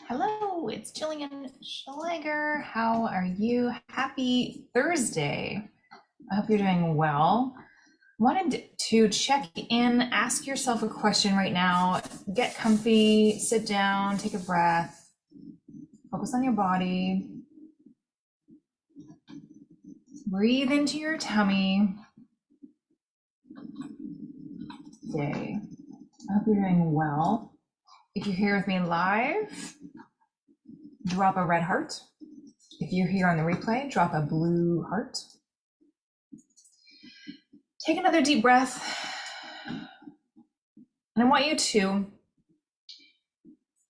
Hello, it's Jillian Schlager. How are you? Happy Thursday. I hope you're doing well. Wanted to check in, ask yourself a question right now. Get comfy, sit down, take a breath, focus on your body. Breathe into your tummy. Day. I hope you're doing well. If you're here with me live, drop a red heart. If you're here on the replay, drop a blue heart. Take another deep breath. And I want you to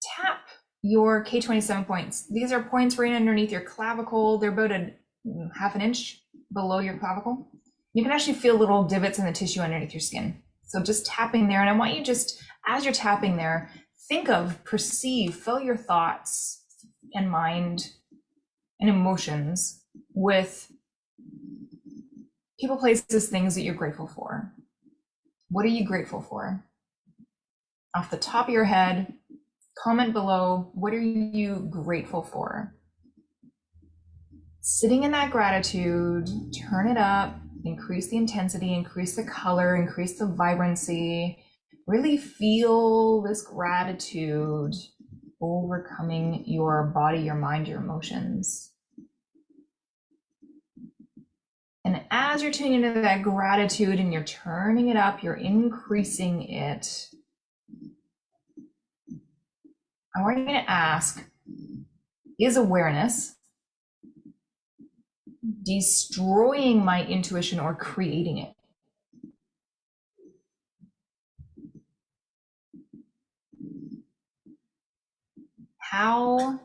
tap your K27 points. These are points right underneath your clavicle. They're about a half an inch below your clavicle. You can actually feel little divots in the tissue underneath your skin. So just tapping there. And I want you just, as you're tapping there, think of, perceive, fill your thoughts and mind and emotions with people, places, things that you're grateful for. What are you grateful for? Off the top of your head, comment below, what are you grateful for? Sitting in that gratitude, turn it up, increase the intensity, increase the color, increase the vibrancy. Really feel this gratitude overcoming your body, your mind, your emotions. And as you're tuning into that gratitude and you're turning it up, you're increasing it, I want you to ask, is awareness destroying my intuition or creating it? How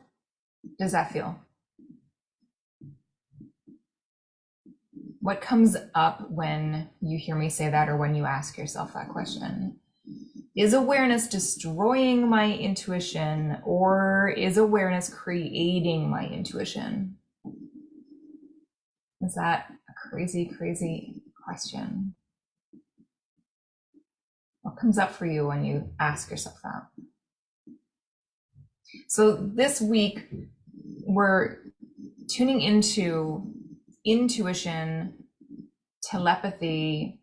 does that feel? What comes up when you hear me say that or when you ask yourself that question? Is awareness destroying my intuition or is awareness creating my intuition? Is that a crazy, crazy question? What comes up for you when you ask yourself that? So this week, we're tuning into intuition, telepathy,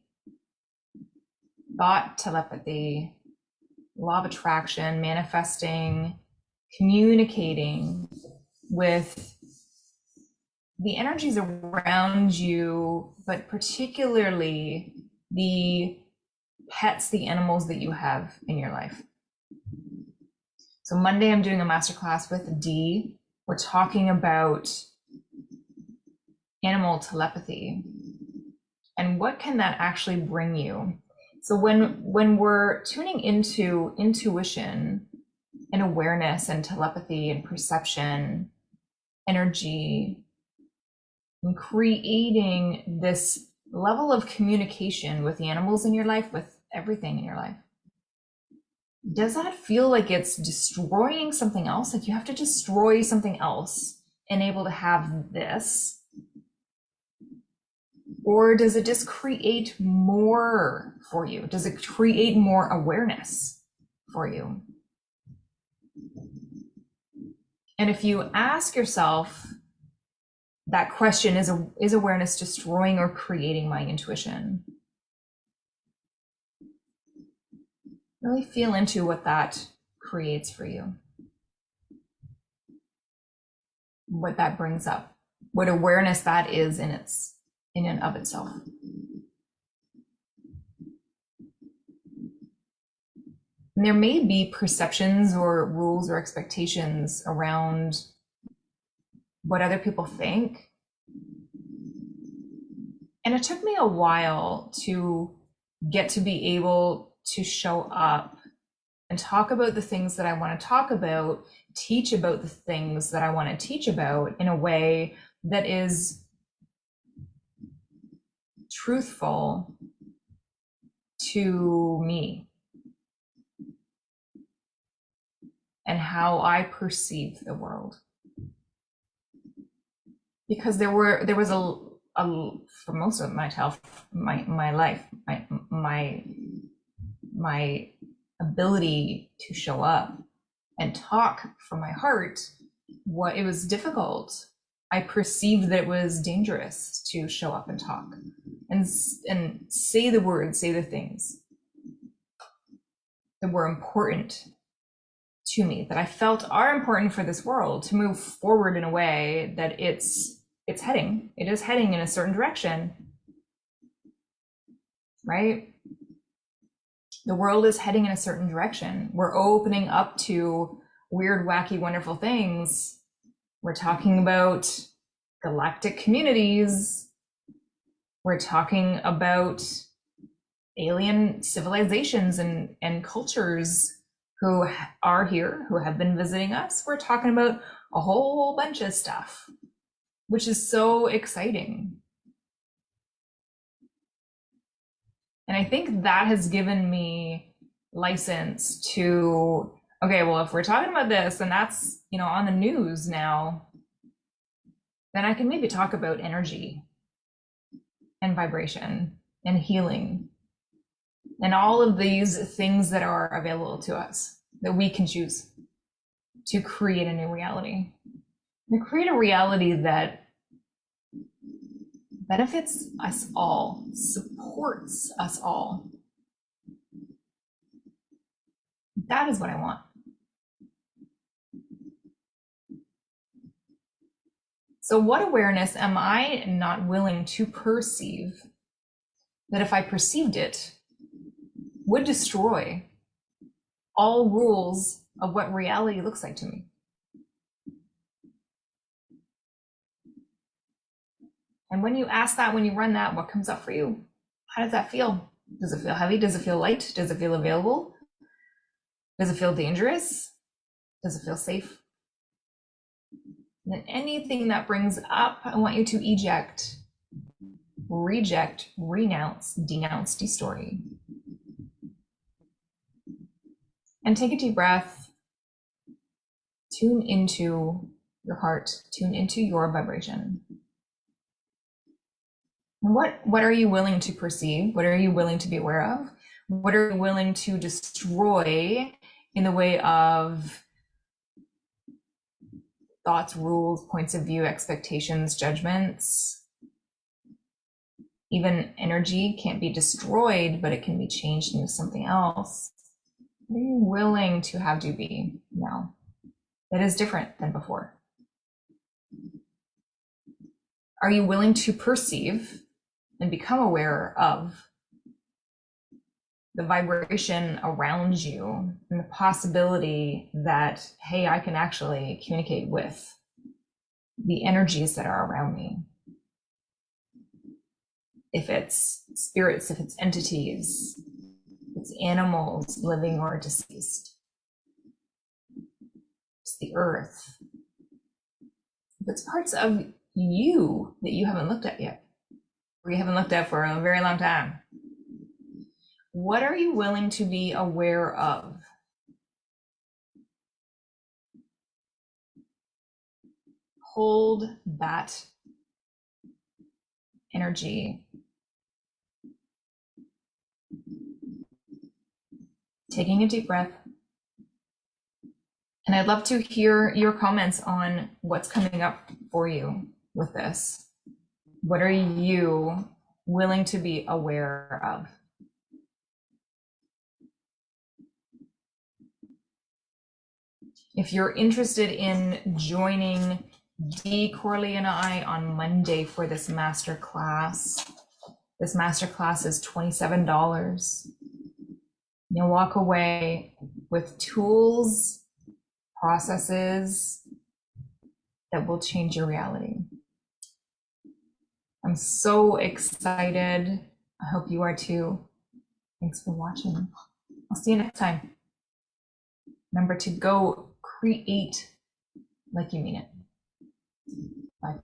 thought telepathy, law of attraction, manifesting, communicating with the energies around you, but particularly the pets, the animals that you have in your life. So Monday, I'm doing a masterclass with Dee. We're talking about animal telepathy and what can that actually bring you. So when we're tuning into intuition and awareness and telepathy and perception, energy, and creating this level of communication with the animals in your life, with everything in your life, does that feel like it's destroying something else? Like you have to destroy something else and able to have this? Or does it just create more for you? Does it create more awareness for you? And if you ask yourself that question, is awareness destroying or creating my intuition? Really feel into what that creates for you. What that brings up, what awareness that is in and of itself. And there may be perceptions or rules or expectations around what other people think. And it took me a while to get to be able to show up and talk about the things that I want to talk about, teach about the things that I want to teach about in a way that is truthful to me and how I perceive the world. Because there was a for most of my life, my ability to show up and talk from my heart, what it was difficult. I perceived that it was dangerous to show up and talk and say the words, say the things that were important to me, that I felt are important for this world to move forward in a way that it is heading in a certain direction, right? The world is heading in a certain direction. We're opening up to weird, wacky, wonderful things. We're talking about galactic communities. We're talking about alien civilizations and cultures who are here, who have been visiting us. We're talking about a whole bunch of stuff, which is so exciting. And I think that has given me license to, okay, well, if we're talking about this and that's, on the news now, then I can maybe talk about energy and vibration and healing and all of these things that are available to us that we can choose to create a new reality, to create a reality that benefits us all, supports us all. That is what I want. So what awareness am I not willing to perceive that if I perceived it would destroy all rules of what reality looks like to me? And when you ask that, when you run that, what comes up for you? How does that feel? Does it feel heavy? Does it feel light? Does it feel available? Does it feel dangerous? Does it feel safe? And then anything that brings up, I want you to eject, reject, renounce, denounce, destory. And take a deep breath. Tune into your heart, tune into your vibration. And what are you willing to perceive? What are you willing to be aware of? What are you willing to destroy in the way of thoughts, rules, points of view, expectations, judgments? Even energy can't be destroyed, but it can be changed into something else. What are you willing to have do be now that is different than before? Are you willing to perceive and become aware of the vibration around you and the possibility that, hey, I can actually communicate with the energies that are around me? If it's spirits, if it's entities, if it's animals, living or deceased, it's the earth, if it's parts of you that you haven't looked at yet, or you haven't looked at for a very long time, what are you willing to be aware of? Hold that energy. Taking a deep breath. And I'd love to hear your comments on what's coming up for you with this. What are you willing to be aware of? If you're interested in joining Dee, Corley, and I on Monday for this masterclass is $27. You'll walk away with tools, processes that will change your reality. I'm so excited. I hope you are too. Thanks for watching. I'll see you next time. Remember to go create like you mean it. Bye.